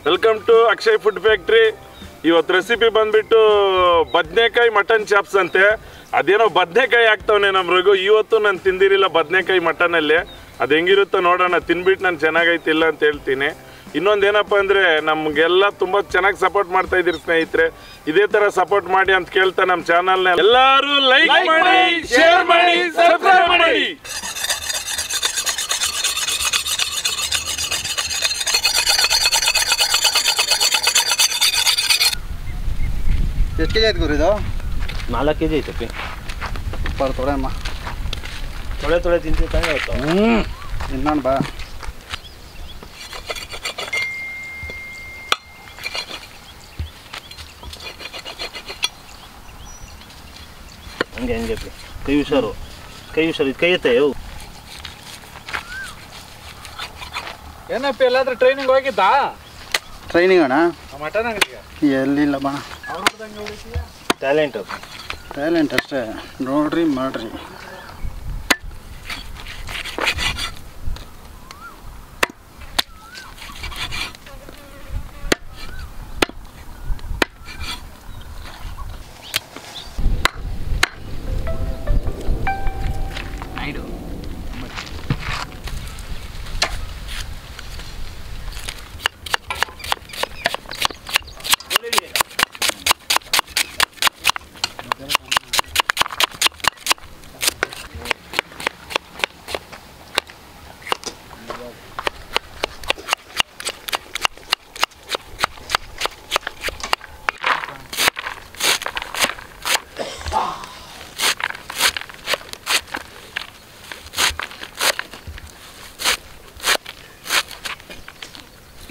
Welcome to Akshay food factory. ಇವತ್ತು recipe ಬಂದ್ಬಿಟ್ಟು ಬದನೆಕಾಯಿ ಮಟನ್ ಚಾಪ್ಸ್ ಅಂತೆ. ಅದೇನೋ ಬದನೆಕಾಯಿ ಹಾಕ್ತವನೆ ನಮ್ಮ ರಘು. ಇವತ್ತು ನಾನು ತಿಂದಿರಿಲ್ಲ ಬದನೆಕಾಯಿ ಮಟನಲ್ಲಿ. ಅದು ಹೆಂಗಿರುತ್ತೋ ನೋಡೋಣ. ತಿನ್ಬಿಟ್ಟು ನಾನು ಚೆನ್ನಾಗೈತಿಲ್ಲ ಅಂತ ಹೇಳ್ತೀನಿ. ಇನ್ನೊಂದೇನಪ್ಪ ಅಂದರೆ ನಮಗೆಲ್ಲ ತುಂಬ ಚೆನ್ನಾಗಿ ಸಪೋರ್ಟ್ ಮಾಡ್ತಾ ಇದ್ದೀರಿ ಸ್ನೇಹಿತರೆ. ಇದೇ ಥರ ಸಪೋರ್ಟ್ ಮಾಡಿ ಅಂತ ಕೇಳ್ತಾ ನಮ್ಮ ಚಾನಲ್ನ ಎಲ್ಲರೂ ಲೈಕ್ ಮಾಡಿ, ಶೇರ್ ಮಾಡಿ, ಸಬ್ಸ್ಕ್ರೈಬ್ ಮಾಡಿ. ಎಷ್ಟು ಕೆ ಜಿ ಆಯ್ತು ಗುರು ಇದು? 4 kg ಐತಪ್ಪಿ. ಸೂಪರ್ ತೊಳೆಯಮ್ಮ. ತೊಳೆ ತಿಂತೀವಿ ತಾನೇ ಆಯ್ತು. ಇನ್ನೊಂದು ಬಾ. ಹಂಗೆ ಅಪ್ಪಿ. ಕೈ ಹುಷಾರು ಇದು ಕೈ ಎತ್ತೆ. ಏನಪ್ಪ ಎಲ್ಲಾದ್ರೂ ಟ್ರೈನಿಂಗ್ ಹೋಗಿದ್ದಾ? ಟ್ರೈನಿಂಗ್ ಅಣ್ಣ? ಮಟನ್ ಅಂಗಡಿಗೆ ಎಲ್ಲಿಲ್ಲ ಬಾ. ಟ್ಯಾಲೆಂಟ್ ಅಷ್ಟೇ. ನೋಡ್ರಿ ಮಾಡ್ರಿ.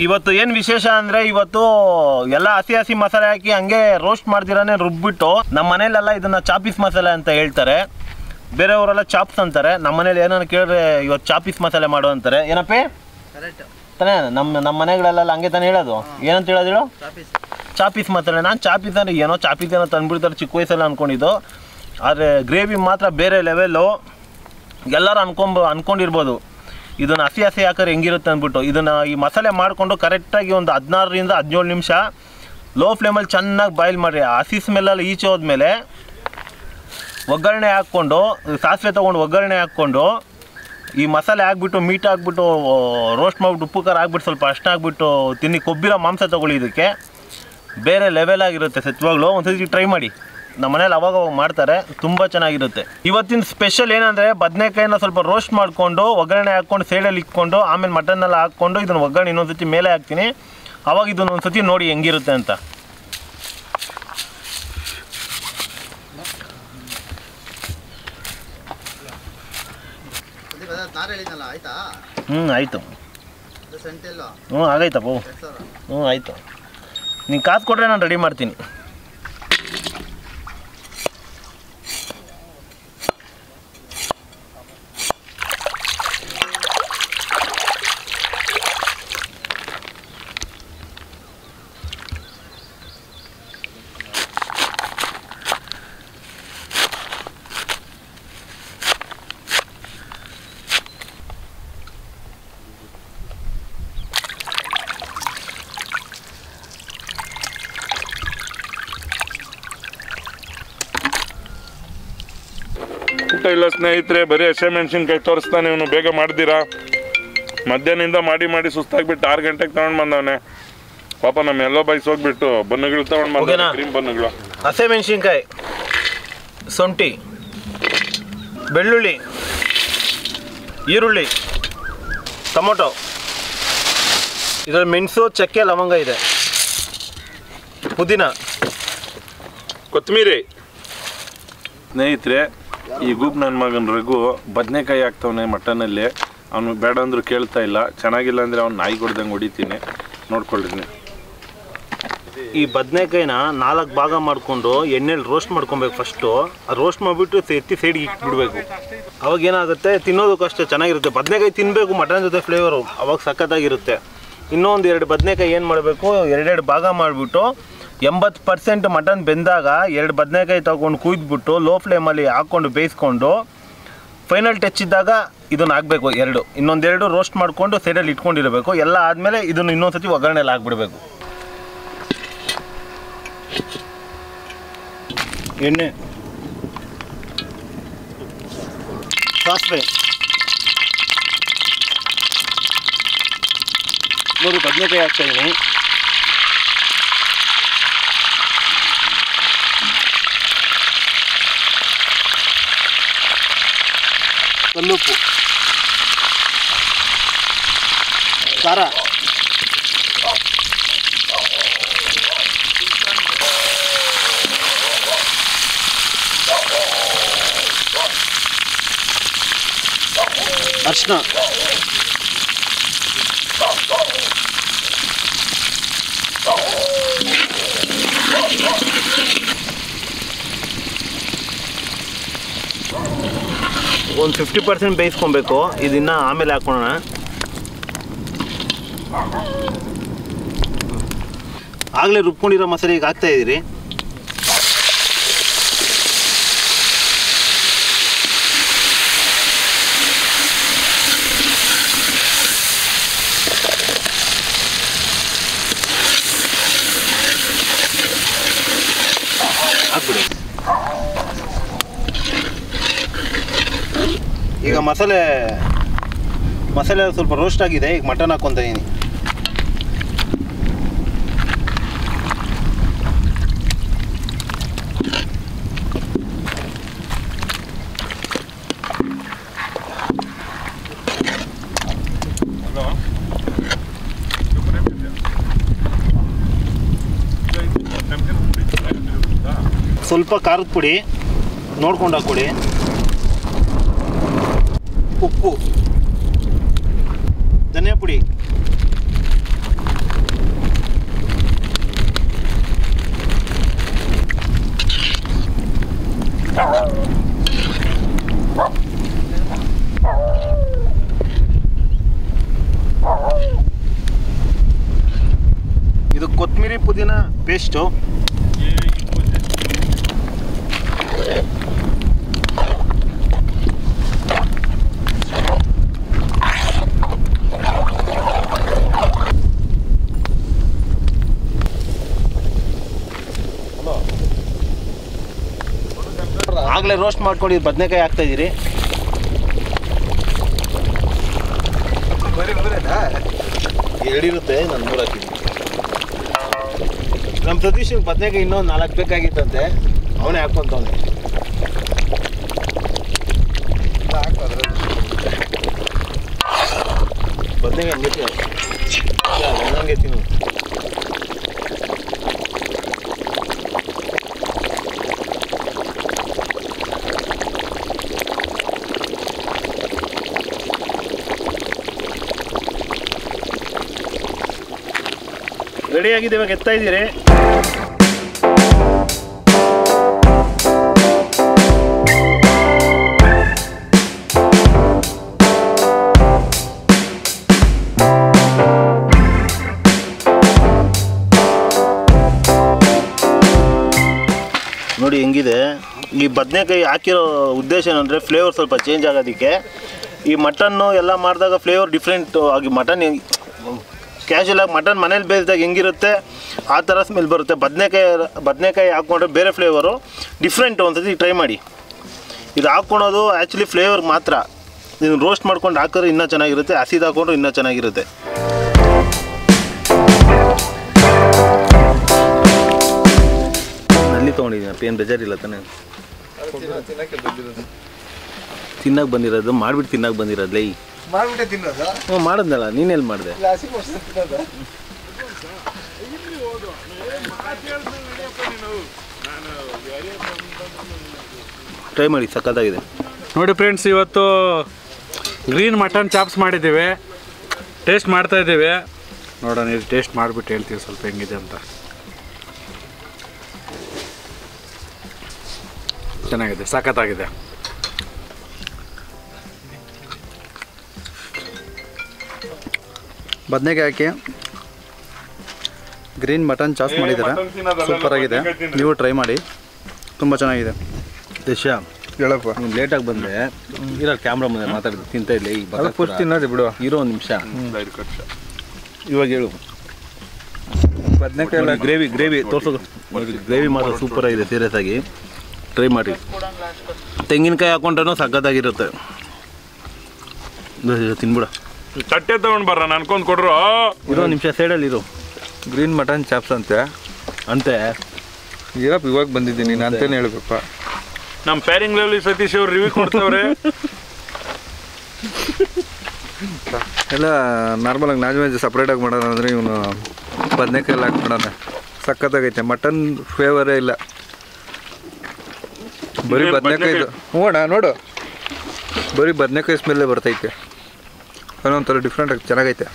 ಇವತ್ತು ಏನು ವಿಶೇಷ ಅಂದರೆ ಇವತ್ತು ಎಲ್ಲ ಹಸಿ ಮಸಾಲೆ ಹಾಕಿ ಹಂಗೆ ರೋಸ್ಟ್ ಮಾಡ್ದಿರಾನೆ ರುಬ್ಬಿಟ್ಟು ನಮ್ಮ ಮನೇಲೆಲ್ಲ ಇದನ್ನು ಚಾಪೀಸ್ ಮಸಾಲೆ ಅಂತ ಹೇಳ್ತಾರೆ. ಬೇರೆಯವರೆಲ್ಲ ಚಾಪ್ಸ್ ಅಂತಾರೆ. ನಮ್ಮ ಮನೇಲಿ ಏನಾರು ಕೇಳಿದ್ರೆ ಇವತ್ತು ಚಾಪೀಸ್ ಮಸಾಲೆ ಮಾಡು ಅಂತಾರೆ. ಏನಪ್ಪೇ ತಾನೇ? ನಮ್ಮ ಮನೆಗಳೆಲ್ಲ ಹಂಗೆ ತಾನೇ ಹೇಳೋದು. ಏನಂತ ಹೇಳೋದು ಹೇಳು? ಚಾಪೀಸ್ ಮಸಾಲೆ. ನಾನು ಚಾಪೀಸ್ ಅಂದರೆ ಚಾಪೀಸ್ ಏನೋ ತಂದುಬಿಡ್ತಾರೆ ಚಿಕ್ಕ ವಯಸ್ಸಲ್ಲಿ ಅಂದ್ಕೊಂಡಿದ್ದು. ಆದರೆ ಗ್ರೇವಿ ಮಾತ್ರ ಬೇರೆ ಲೆವೆಲ್ಲು. ಎಲ್ಲರೂ ಅಂದ್ಕೊಂಡಿರ್ಬೋದು ಇದನ್ನು ಹಸಿ ಹಾಕಿದ್ರೆ ಹೆಂಗಿರುತ್ತೆ ಅಂದ್ಬಿಟ್ಟು. ಇದನ್ನು ಈ ಮಸಾಲೆ ಮಾಡಿಕೊಂಡು ಕರೆಕ್ಟಾಗಿ ಒಂದು 16ರಿಂದ 17 ನಿಮಿಷ ಲೋ ಫ್ಲೇಮಲ್ಲಿ ಚೆನ್ನಾಗಿ ಬಾಯ್ಲ್ ಮಾಡಿರಿ. ಹಸಿ ಸ್ಮೆಲ್ಲಲ್ಲಿ ಈಚೆ ಹೋದ್ಮೇಲೆ ಒಗ್ಗರಣೆ ಹಾಕ್ಕೊಂಡು, ಸಾಸಿವೆ ತೊಗೊಂಡು ಒಗ್ಗರಣೆ ಹಾಕ್ಕೊಂಡು ಈ ಮಸಾಲೆ ಹಾಕ್ಬಿಟ್ಟು, ಮೀಟ್ ಹಾಕ್ಬಿಟ್ಟು, ರೋಸ್ಟ್ ಮಾಡಿಬಿಟ್ಟು, ಉಪ್ಪು ಖಾರ ಹಾಕ್ಬಿಟ್ಟು, ಸ್ವಲ್ಪ ಅರ್ಶಿನ ಹಾಕ್ಬಿಟ್ಟು ತಿನ್ನಿ. ಕೊಬ್ಬಿರೋ ಮಾಂಸ ತೊಗೊಳ್ಳಿ. ಇದಕ್ಕೆ ಬೇರೆ ಲೆವೆಲ್ ಆಗಿರುತ್ತೆ. ಸತ್ವಾಗ್ಲೂ ಒಂದ್ಸತಿ ಟ್ರೈ ಮಾಡಿ. ನಮ್ಮ ಮನೇಲಿ ಅವಾಗ ಮಾಡ್ತಾರೆ, ತುಂಬ ಚೆನ್ನಾಗಿರುತ್ತೆ. ಇವತ್ತಿನ ಸ್ಪೆಷಲ್ ಏನಂದರೆ ಬದನೆಕಾಯಿನ ಸ್ವಲ್ಪ ರೋಸ್ಟ್ ಮಾಡಿಕೊಂಡು ಒಗ್ಗರಣೆ ಹಾಕ್ಕೊಂಡು ಸೈಡಲ್ಲಿ ಇಟ್ಕೊಂಡು ಆಮೇಲೆ ಮಟನ್ನೆಲ್ಲ ಹಾಕ್ಕೊಂಡು ಇದನ್ನು ಒಗ್ಗರಣೆ ಇನ್ನೊಂದು ಮೇಲೆ ಹಾಕ್ತೀನಿ. ಅವಾಗ ಇದನ್ನು ಒಂದು ಸತಿ ನೋಡಿ ಹೆಂಗಿರುತ್ತೆ ಅಂತ. ಆಯಿತು. ಆಗೈತಪ್ಪ. ಆಯಿತು. ನೀನು ಕಾಸು ಕೊಟ್ಟರೆ ನಾನು ರೆಡಿ ಮಾಡ್ತೀನಿ. ಊಟ ಇಲ್ಲ ಸ್ನೇಹಿತರೆ, ಬರೀ ಹಸಿಮೆಣ್ಸಿನ್ಕಾಯಿ ತೋರಿಸ್ತಾನೆ ಇವನು. ಬೇಗ ಮಾಡ್ದಿರಾ? ಮಧ್ಯಾಹ್ನದಿಂದ ಮಾಡಿ ಸುಸ್ತಾಗ್ಬಿಟ್ಟು 6 ಗಂಟೆಗೆ ತಗೊಂಡು ಬಂದವನೆ ಪಾಪ. ನಮ್ಮ ಎಲ್ಲೋ ಬೈಸ್ ಹೋಗ್ಬಿಟ್ಟು ಬನ್ನುಗಳು ತಗೊಂಡು ಬಂದ, ಕ್ರೀಮ್ ಬನ್ನುಗಳು. ಹಸಿಮೆಣ್ಸಿನ್ಕಾಯಿ, ಶುಂಠಿ, ಬೆಳ್ಳುಳ್ಳಿ, ಈರುಳ್ಳಿ, ಟೊಮೊಟೊ, ಇದರಲ್ಲಿ ಮೆಣಸು, ಚಕ್ಕೆ, ಲವಂಗ ಇದೆ, ಪುದೀನ, ಕೊತ್ತಂಬರಿ. ಸ್ನೇಹಿತರೆ, ಈ ಗೂಪ್ ನನ್ನ ಮಗನ ರಘು ಬದನೆಕಾಯಿ ಹಾಕ್ತವನೆ ಮಟನಲ್ಲಿ. ಅವನು ಬೇಡ ಅಂದರೂ ಕೇಳ್ತಾ ಇಲ್ಲ. ಚೆನ್ನಾಗಿಲ್ಲ ಅಂದರೆ ಅವ್ನು ನಾಯಿ ಕೊಡ್ದಂಗೆ ಹೊಡಿತೀನಿ. ನೋಡ್ಕೊಳ್ತೀನಿ. ಈ ಬದನೆಕಾಯಿನ 4 ಭಾಗ ಮಾಡಿಕೊಂಡು ಎಣ್ಣೆಲಿ ರೋಸ್ಟ್ ಮಾಡ್ಕೊಬೇಕು. ಫಸ್ಟು ರೋಸ್ಟ್ ಮಾಡಿಬಿಟ್ಟು ಎತ್ತಿ ಸೈಡ್ಗೆ ಇಟ್ಬಿಡ್ಬೇಕು. ಅವಾಗ ಏನಾಗುತ್ತೆ, ತಿನ್ನೋದಕ್ಕೂ ಅಷ್ಟೇ ಚೆನ್ನಾಗಿರುತ್ತೆ. ಬದನೆಕಾಯಿ ತಿನ್ನಬೇಕು ಮಟನ್ ಜೊತೆ ಫ್ಲೇವರು, ಅವಾಗ ಸಖತ್ತಾಗಿರುತ್ತೆ. ಇನ್ನೊಂದು 2 ಬದನೆಕಾಯಿ ಏನು ಮಾಡಬೇಕು, 2 ಭಾಗ ಮಾಡಿಬಿಟ್ಟು 80% ಮಟನ್ ಬೆಂದಾಗ 2 ಬದನೆಕಾಯಿ ತೊಗೊಂಡು ಕುಯ್ದುಬಿಟ್ಟು ಲೋ ಫ್ಲೇಮಲ್ಲಿ ಹಾಕ್ಕೊಂಡು ಬೇಯಿಸ್ಕೊಂಡು ಫೈನಲ್ ಟಚ್ ಇದ್ದಾಗ ಇದನ್ನು ಹಾಕಬೇಕು ಎರಡು, ಇನ್ನೊಂದೆರಡು ರೋಸ್ಟ್ ಮಾಡಿಕೊಂಡು ಸೈಡಲ್ಲಿ ಇಟ್ಕೊಂಡಿರಬೇಕು. ಎಲ್ಲ ಆದಮೇಲೆ ಇದನ್ನು ಇನ್ನೊಂದ್ಸತಿ ಒಗ್ಗರಣೆಯಲ್ಲಿ ಹಾಕ್ಬಿಡಬೇಕು. ಎಣ್ಣೆ, ಸಾಸಿವೆ ನೋಡಿ, ಬದನೆಕಾಯಿ ಹಾಕ್ತಾಯಿದ್ದೀನಿ. ಕಲ್ಲುಪ್ಪು, ಖಾರ, ಅರಿಶಿನ, ಒಂದು 50% ಬೇಯಿಸ್ಕೊಬೇಕು. ಇದನ್ನು ಆಮೇಲೆ ಹಾಕೋಣ. ಆಗಲೇ ರುಬ್ಕೊಂಡಿರೋ ಮಸಾಲೆ ಈಗ ಹಾಕ್ತಾ ಇದ್ದೀರಿ. ಹಾಕ್ಬಿಡಿ. ಈಗ ಮಸಾಲೆ ಸ್ವಲ್ಪ ರೋಸ್ಟ್ ಆಗಿದೆ. ಈಗ ಮಟನ್ ಹಾಕ್ಕೊತ ಇದೀನಿ. ಸ್ವಲ್ಪ ಖಾರದ ಪುಡಿ ನೋಡ್ಕೊಂಡು ಹಾಕ್ಕೊಡಿ. ಉಪ್ಪು, ಧನಿಯಾ ಪುಡಿ, ಇದು ಕೊತ್ತಂಬರಿ ಪುದೀನ ಪೇಸ್ಟು. ಆಗಲೇ ರೋಸ್ಟ್ ಮಾಡ್ಕೊಂಡು ಬದನೆಕಾಯಿ ಹಾಕ್ತಾ ಇದ್ದೀರಿ. ಎರಡಿರುತ್ತೆ, ನಾನು 3 ಹಾಕಿದ್ದೀನಿ. ನಮ್ಮ ಸತೀಶ್ ಬದನೆಕಾಯಿ ಇನ್ನೊಂದು 4 ಬೇಕಾಗಿತ್ತಂತೆ, ಅವನೇ ಹಾಕ್ಕೊಂತವನೆ. ಬದನೆಕಾಯಿ ಹಂಗೆ ತಿನ್ನು. ರೆಡಿ ಆಗಿದೆ. ಇವಾಗ ಎತ್ತಾ ಇದ್ದೀರಿ. ನೋಡಿ ಹೆಂಗಿದೆ. ಈ ಬದನೆಕಾಯಿ ಹಾಕಿರೋ ಉದ್ದೇಶ ಏನಂದರೆ ಫ್ಲೇವರ್ ಸ್ವಲ್ಪ ಚೇಂಜ್ ಆಗೋದಕ್ಕೆ. ಈ ಮಟನ್ನು ಎಲ್ಲ ಮಾಡಿದಾಗ ಫ್ಲೇವರ್ ಡಿಫ್ರೆಂಟ್ ಆಗಿ, ಮಟನ್ ಕ್ಯಾಶುಯಲಾಗಿ ಮಟನ್ ಮನೇಲಿ ಬೇಯಿಸಿದಾಗ ಹೆಂಗಿರುತ್ತೆ ಆ ಥರ ಸ್ಮೆಲ್ ಬರುತ್ತೆ. ಬದನೆಕಾಯಿ ಹಾಕ್ಕೊಂಡ್ರೆ ಬೇರೆ ಫ್ಲೇವರು ಡಿಫ್ರೆಂಟ್. ಒಂದ್ಸತಿ ಟ್ರೈ ಮಾಡಿ. ಇದು ಹಾಕ್ಕೊಳೋದು ಆ್ಯಕ್ಚುಲಿ ಫ್ಲೇವರ್ ಮಾತ್ರ. ಇದನ್ನು ರೋಸ್ಟ್ ಮಾಡ್ಕೊಂಡು ಹಾಕಿದ್ರೆ ಇನ್ನೂ ಚೆನ್ನಾಗಿರುತ್ತೆ, ಹಸಿದು ಹಾಕ್ಕೊಂಡ್ರೆ ಇನ್ನೂ ಚೆನ್ನಾಗಿರುತ್ತೆ. ನಲ್ಲಿ ತೊಗೊಂಡಿದ್ದೀನಿ, ಏನು ಬೇಜಾರಿಲ್ಲ ತಾನೆ. ತಿನ್ನಕ್ಕೆ ಬಂದಿರೋದು, ಮಾಡಿಬಿಟ್ಟು ತಿನ್ನಕ್ಕೆ ಬಂದಿರೋದು. ಲೈ ಮಾಡಿಬಿಟ್ಟೆ ತಿನ್ನೋದು. ಹ್ಞೂ ಮಾಡಿದ್ನಲ್ಲ, ನೀನೆಲ್ಲಿ ಮಾಡಿದೆ? ಟ್ರೈ ಮಾಡಿ, ಸಖತ್ತಾಗಿದೆ. ನೋಡಿ ಫ್ರೆಂಡ್ಸ್, ಇವತ್ತು ಗ್ರೀನ್ ಮಟನ್ ಚಾಪ್ಸ್ ಮಾಡಿದ್ದೀವಿ, ಟೇಸ್ಟ್ ಮಾಡ್ತಾ ಇದ್ದೀವಿ. ನೋಡೋಣ, ಇದು ಟೇಸ್ಟ್ ಮಾಡಿಬಿಟ್ಟು ಹೇಳ್ತೀವಿ ಸ್ವಲ್ಪ ಹೆಂಗಿದೆ ಅಂತ. ಚೆನ್ನಾಗಿದೆ, ಸಖತ್ತಾಗಿದೆ. ಬದನೆಕಾಯಿ ಹಾಕಿ ಗ್ರೀನ್ ಮಟನ್ ಚಾಪ್ಸ್ ಮಾಡಿದ್ದಾರೆ, ಸೂಪರ್ ಆಗಿದೆ. ನೀವು ಟ್ರೈ ಮಾಡಿ, ತುಂಬ ಚೆನ್ನಾಗಿದೆ. ದೇಶ ಹೇಳಪ್ಪ ಲೇಟಾಗಿ ಬಂದೆ ಇರೋ ಕ್ಯಾಮ್ರಾ ಮುಂದೆ ಮಾತಾಡಿದ್ದು ತಿಂತ ಇಲ್ಲ ಈಗ ಫಸ್ಟ್ ತಿನ್ನೋದು ಬಿಡು. ಇರೋ ಒಂದು ನಿಮಿಷ ಇವಾಗ ಹೇಳು. ಬದನೆಕಾಯಿ ಎಲ್ಲ ಗ್ರೇವಿ ತೋರ್ಸೋದು. ಗ್ರೇವಿ ಮಾತ್ರ ಸೂಪರ್ ಆಗಿದೆ, ಸೀರಿಯಸ್ ಆಗಿ ಟ್ರೈ ಮಾಡಿ. ತೆಂಗಿನಕಾಯಿ ಹಾಕೊಂಡ್ರೂ ಸಖತ್ತಾಗಿರುತ್ತೆ. ತಿನ್ಬಿಡ. ತಟ್ಟೆ ತಗೊಂಡ್ ಬರ್ರ ಅನ್ಕೊಂಡ್ ಕೊಡ್ರು. ಇರೋ ನಿಮಿಷ ಸೈಡಲ್ಲಿ ಇರೋ. ಗ್ರೀನ್ ಮಟನ್ ಚಾಪ್ಸ್ ಅಂತೆ ಇರಪ್ಪ. ಇವಾಗ ಬಂದಿದ್ದೀನಿ ನಾನು ಅಂತೇನೆ ಹೇಳ್ಬೇಕಪ್ಪ. ನಮ್ಮ ಪ್ಯಾರಿಂಗ್ ಲೆವೆಲ್ ಸತೀಶ್ ಅವ್ರು ರಿವ್ಯೂ ಕೊಡ್ತವ್ರೆ. ಎಲ್ಲ ನಾರ್ಮಲಾಗಿ ನಾನ್ ವೆಜ್ ಸಪ್ರೇಟಾಗಿ ಮಾಡೋಣ ಅಂದರೆ ಇವನು ಬದನೆಕಾಯಿ ಎಲ್ಲ ಹಾಕ್ಬಿಡೋಣ. ಸಖತ್ತಾಗೈತೆ. ಮಟನ್ ಫ್ಲೇವರೇ ಇಲ್ಲ, ಬರೀ ಬದನೆಕಾಯಿದು. ಹ್ಞೂ ನೋಡು, ಬರೀ ಬದನೆಕಾಯಿ ಸ್ಮೆಲ್ಲೇ ಬರ್ತೈತೆ. ಒಂಥರ ಡಿಫ್ರೆಂಟಾಗಿ ಚೆನ್ನಾಗೈತೆ.